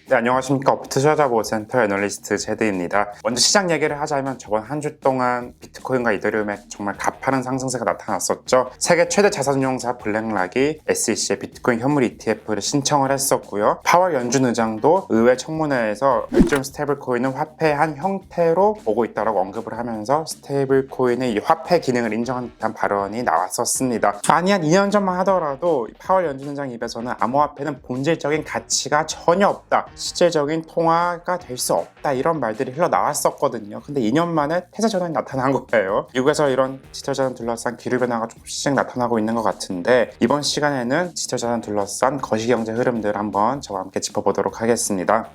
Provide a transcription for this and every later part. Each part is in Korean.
네, 안녕하십니까. 업트 투자자보호센터 애널리스트 제드입니다. 먼저 시장 얘기를 하자면 저번 한 주 동안 비트코인과 이더리움에 정말 가파른 상승세가 나타났었죠. 세계 최대 자산운용사 블랙락이 SEC의 비트코인 현물 ETF를 신청을 했었고요. 파월 연준 의장도 의회 청문회에서 일종 스테이블코인은 화폐의 한 형태로 보고 있다고 언급을 하면서 스테이블코인의 이 화폐 기능을 인정한 듯한 발언이 나왔었습니다. 아니 한 2년 전만 하더라도 파월 연준 의장 입에서는 암호화폐는 본질적인 가치가 전혀 없다, 실질적인 통화가 될 수 없다, 이런 말들이 흘러나왔었거든요. 근데 2년 만에 태세 전환이 나타난 거예요. 미국에서 이런 디지털 자산 둘러싼 기류 변화가 조금씩 나타나고 있는 것 같은데, 이번 시간에는 디지털 자산 둘러싼 거시경제 흐름들 한번 저와 함께 짚어보도록 하겠습니다.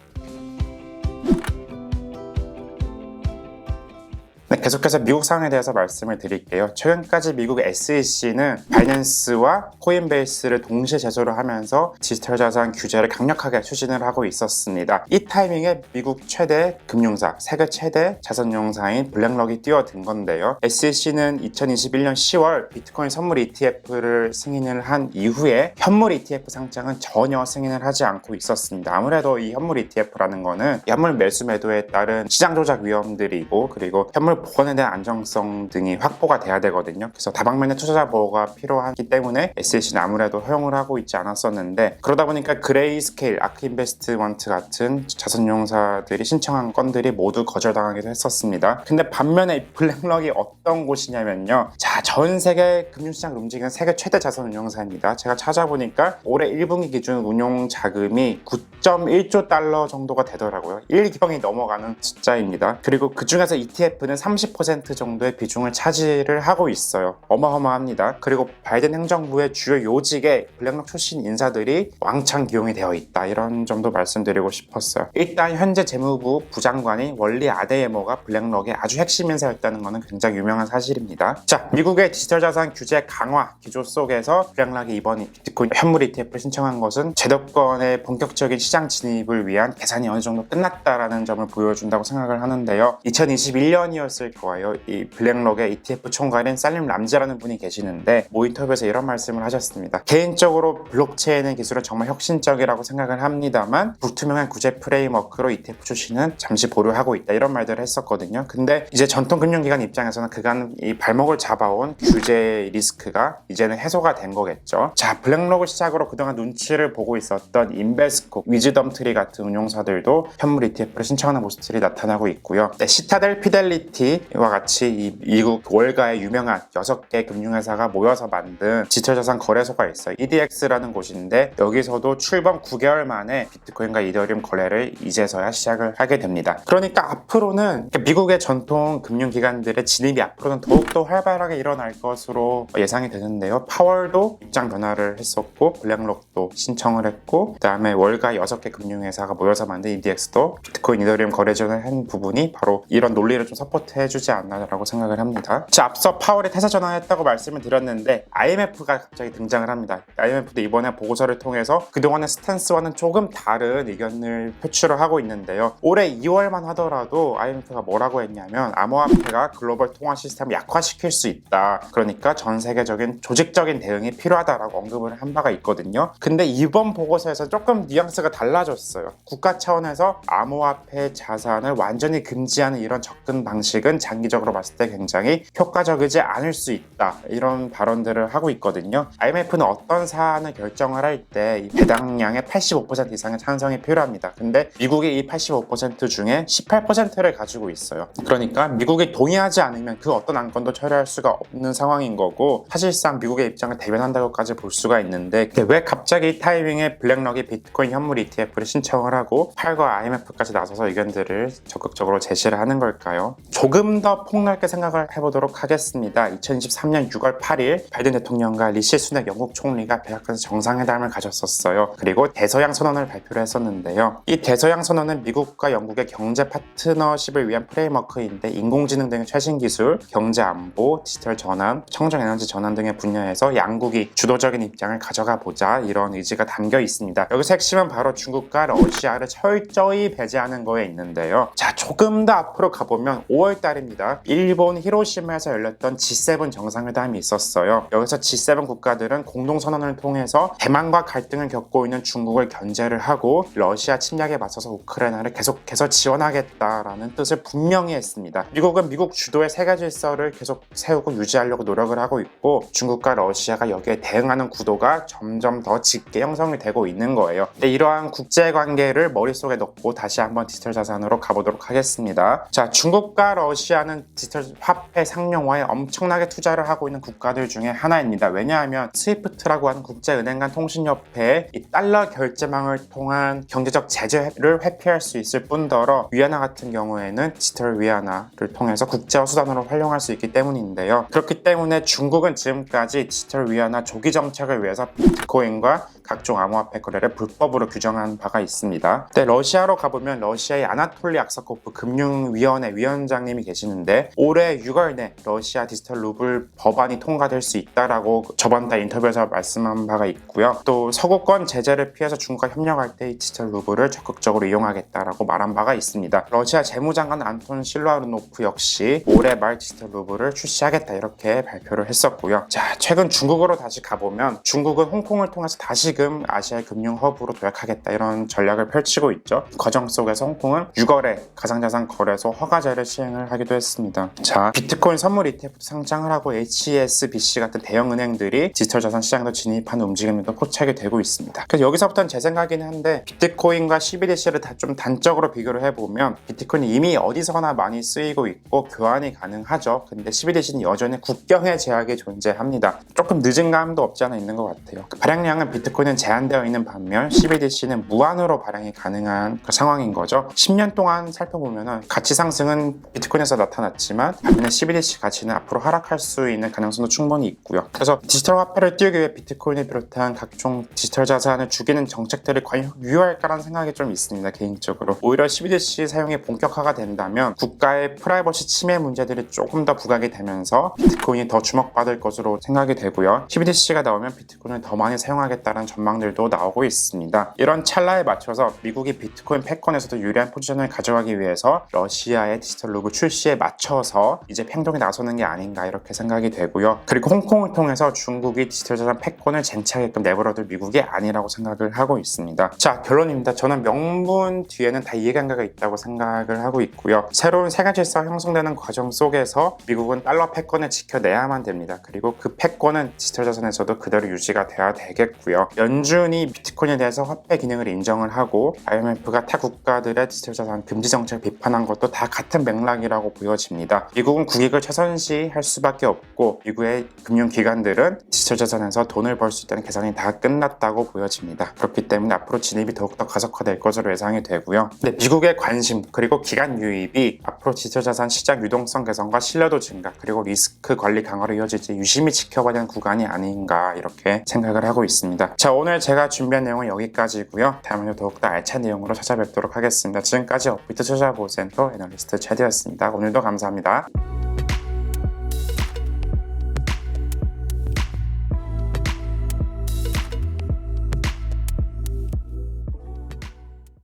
네, 계속해서 미국 상황에 대해서 말씀을 드릴게요. 최근까지 미국 SEC는 바이낸스와 코인베이스를 동시에 제소를 하면서 디지털 자산 규제를 강력하게 추진을 하고 있었습니다. 이 타이밍에 미국 최대 금융사, 세계 최대 자산운용사인 블랙락이 뛰어든 건데요. SEC는 2021년 10월 비트코인 선물 ETF를 승인을 한 이후에 현물 ETF 상장은 전혀 승인을 하지 않고 있었습니다. 아무래도 이 현물 ETF라는 거는 현물 매수 매도에 따른 시장 조작 위험들이고, 그리고 현물 보건에 대한 안정성 등이 확보가 돼야 되거든요. 그래서 다방면의 투자자 보호가 필요하기 때문에 SEC는 아무래도 허용을 하고 있지 않았었는데, 그러다 보니까 그레이스케일, 아크 인베스트먼트 같은 자산운용사들이 신청한 건들이 모두 거절당하기도 했었습니다. 근데 반면에 블랙락이 어떤 곳이냐면요, 자, 전 세계 금융시장을 움직이는 세계 최대 자산운용사입니다. 제가 찾아보니까 올해 1분기 기준 운용 자금이 9.1조 달러 정도가 되더라고요. 1경이 넘어가는 숫자입니다. 그리고 그 중에서 ETF는 30% 정도의 비중을 차지를 하고 있어요. 어마어마합니다. 그리고 바이든 행정부의 주요 요직에 블랙락 출신 인사들이 왕창 기용이 되어 있다, 이런 점도 말씀드리고 싶었어요. 일단 현재 재무부 부장관인 월리 아데예모가 블랙락의 아주 핵심 인사였다는 것은 굉장히 유명한 사실입니다. 자, 미국의 디지털 자산 규제 강화 기조 속에서 블랙락이 이번 비트코인 현물 ETF를 신청한 것은 제도권의 본격적인 시장 진입을 위한 계산이 어느 정도 끝났다라는 점을 보여준다고 생각을 하는데요. 2021년이었을 거예요. 이 블랙락의 ETF 총괄인 살림 람지라는 분이 계시는데 모 인터뷰에서 이런 말씀을 하셨습니다. 개인적으로 블록체인의 기술은 정말 혁신적이라고 생각을 합니다만 불투명한 구제 프레임워크로 ETF 출시는 잠시 보류하고 있다, 이런 말들을 했었거든요. 근데 이제 전통 금융기관 입장에서는 그간 이 발목을 잡아온 규제 리스크가 이제는 해소가 된 거겠죠. 자, 블랙락을 시작으로 그동안 눈치를 보고 있었던 인베스코, 위즈덤트리 같은 운용사들도 현물 ETF를 신청하는 모습들이 나타나고 있고요. 네, 시타델 피델리티와 같이 이 미국 월가의 유명한 6개 금융회사가 모여서 만든 디지털자산 거래소가 있어요. EDX라는 곳인데 여기서도 출범 9개월 만에 비트코인과 이더리움 거래를 이제서야 시작을 하게 됩니다. 그러니까 앞으로는 미국의 전통 금융기관들의 진입이 앞으로는 더욱더 활발하게 일어날 것으로 예상이 되는데요. 파월도 입장 변화를 했었고, 블랙락도 신청을 했고, 그 다음에 월가 6개 금융회사가 모여서 만든 EDX도 비트코인 이더리움 거래 지원을 한 부분이 바로 이런 논리를 좀 서포트해주지 않나라고 생각을 합니다. 자, 앞서 파월이 태세 전환했다고 말씀을 드렸는데 IMF가 갑자기 등장을 합니다. IMF도 이번에 보고서를 통해서 그동안의 스탠스와는 조금 다른 의견을 표출을 하고 있는데요. 올해 2월만 하더라도 IMF가 뭐라고 했냐면 암호화폐가 글로벌 통화 시스템을 약화시킬 수 있다, 그러니까 전 세계적인 조직적인 대응이 필요하다라고 언급을 한 바가 있거든요. 근데 이번 보고서에서 조금 뉘앙스가 달라졌어요. 국가 차원에서 암호화폐 자산을 완전히 금지하는 이런 접근 방식은 장기적으로 봤을 때 굉장히 효과적이지 않을 수 있다, 이런 발언들을 하고 있거든요. IMF는 어떤 사안을 결정을 할 때 이 배당량의 85% 이상의 찬성이 필요합니다. 근데 미국이 이 85% 중에 18%를 가지고 있어요. 그러니까 미국이 동의하지 않으면 그 어떤 안건도 처리할 수가 없는 상황인 거고, 사실상 미국의 입장을 대변한다고까지 볼 수가 있는데 왜 갑자기 이 타이밍에 블랙락이 비트코인 현물 ETF를 신청을 하고 팔과 IMF까지 나서서 의견들을 적극적으로 제시를 하는 걸까요? 조금 더 폭넓게 생각을 해보도록 하겠습니다. 2023년 6월 8일 바이든 대통령과 리시 수낙 영국 총리가 백악관에서 정상회담을 가졌었어요. 그리고 대서양 선언을 발표를 했었는데요. 이 대서양 선언은 미국과 영국의 경제 파트너십을 위한 프레임워크인데, 인공지능 등의 최신 기술, 경제 안보, 디지털 전환, 청정에너지 전환 등의 분야에서 양국이 주도적인 입장을 가져가 보자, 이런 의지가 담겨 있습니다. 여기서 핵심은 바로 중국과 러시아를 철저히 배제하는 거에 있는데요. 자, 조금 더 앞으로 가보면 5월달 달입니다. 일본 히로시마에서 열렸던 G7 정상회담이 있었어요. 여기서 G7 국가들은 공동선언을 통해서 대만과 갈등을 겪고 있는 중국을 견제를 하고 러시아 침략에 맞서서 우크라이나를 계속해서 지원하겠다라는 뜻을 분명히 했습니다. 미국은 미국 주도의 세계 질서를 계속 세우고 유지하려고 노력을 하고 있고 중국과 러시아가 여기에 대응하는 구도가 점점 더 짙게 형성이 되고 있는 거예요. 근데 이러한 국제관계를 머릿속에 넣고 다시 한번 디지털 자산으로 가보도록 하겠습니다. 자, 중국과 러시아는 디지털 화폐 상용화에 엄청나게 투자를 하고 있는 국가들 중에 하나입니다. 왜냐하면 스위프트라고 하는 국제은행 간 통신협회에 이 달러 결제망을 통한 경제적 제재를 회피할 수 있을 뿐더러 위안화 같은 경우에는 디지털 위안화를 통해서 국제화 수단으로 활용할 수 있기 때문인데요. 그렇기 때문에 중국은 지금까지 디지털 위안화 조기 정책을 위해서 비트코인과 각종 암호화폐 거래를 불법으로 규정한 바가 있습니다. 근데 러시아로 가보면 러시아의 아나톨리 악사코프 금융위원회 위원장님이 계시는데 올해 6월 내 러시아 디지털 루블 법안이 통과될 수 있다라고 저번 달 인터뷰에서 말씀한 바가 있고요. 또 서구권 제재를 피해서 중국과 협력할 때 이 디지털 루블을 적극적으로 이용하겠다라고 말한 바가 있습니다. 러시아 재무장관 안톤 실라르노프 역시 올해 말 디지털 루블을 출시하겠다 이렇게 발표를 했었고요. 자, 최근 중국으로 다시 가보면 중국은 홍콩을 통해서 다시금 아시아의 금융 허브로 도약하겠다 이런 전략을 펼치고 있죠. 과정 속에서 홍콩은 6월에 가상자산 거래소 허가제를 시행을 하기도 했습니다. 자, 비트코인 선물 ETF 상장을 하고 HSBC 같은 대형 은행들이 디지털 자산 시장도 진입하는 움직임도 포착이 되고 있습니다. 그래서 여기서부터는 제 생각이긴 한데 비트코인과 CBDC를 다 좀 단적으로 비교를 해보면 비트코인이 이미 어디서나 많이 쓰이고 있고 교환이 가능하죠. 근데 CBDC는 여전히 국경의 제약이 존재합니다. 조금 늦은 감도 없지 않아 있는 것 같아요. 발행량은 비트코인은 제한되어 있는 반면 CBDC는 무한으로 발행이 가능한 그 상황인 거죠. 10년 동안 살펴보면 가치 상승은 비트코인에서 나타났지만 반면에 CBDC 가치는 앞으로 하락할 수 있는 가능성도 충분히 있고요. 그래서 디지털 화폐를 띄우기 위해 비트코인을 비롯한 각종 디지털 자산을 죽이는 정책들이 과연 유효할까라는 생각이 좀 있습니다. 개인적으로. 오히려 CBDC 사용이 본격화가 된다면 국가의 프라이버시 침해 문제들이 조금 더 부각이 되면서 비트코인이 더 주목받을 것으로 생각이 되고요. CBDC가 나오면 비트코인을 더 많이 사용하겠다는 전망들도 나오고 있습니다. 이런 찰나에 맞춰서 미국이 비트코인 패권에서도 유리한 포지션을 가져가기 위해서 러시아의 디지털 루블 출시에 맞춰서 이제 행동에 나서는 게 아닌가 이렇게 생각이 되고요. 그리고 홍콩을 통해서 중국이 디지털 자산 패권을 쟁취하게끔 내버려둘 미국이 아니라고 생각을 하고 있습니다. 자, 결론입니다. 저는 명분 뒤에는 다 이해관계가 있다고 생각을 하고 있고요. 새로운 세계 질서가 형성되는 과정 속에서 미국은 달러 패권을 지켜내야만 됩니다. 그리고 그 패권은 디지털 자산에서도 그대로 유지가 돼야 되겠고요. 연준이 비트코인에 대해서 화폐 기능을 인정을 하고 IMF가 타 국가들의 디지털 자산 금지 정책을 비판한 것도 다 같은 맥락이라고 보여집니다. 미국은 국익을 최선시할 수밖에 없고 미국의 금융기관들은 디지털 자산에서 돈을 벌 수 있다는 계산이 다 끝났다고 보여집니다. 그렇기 때문에 앞으로 진입이 더욱더 가속화될 것으로 예상이 되고요. 근데 미국의 관심 그리고 기관 유입이 앞으로 디지털 자산 시장 유동성 개선과 신뢰도 증가 그리고 리스크 관리 강화로 이어질지 유심히 지켜봐야 하는 구간이 아닌가 이렇게 생각을 하고 있습니다. 자, 오늘 제가 준비한 내용은 여기까지고요. 다음에도 더욱더 알찬 내용으로 찾아뵙도록 하겠습니다. 지금까지 업비트 투자보센터 애널리스트 최대였습니다. 오늘도 감사합니다.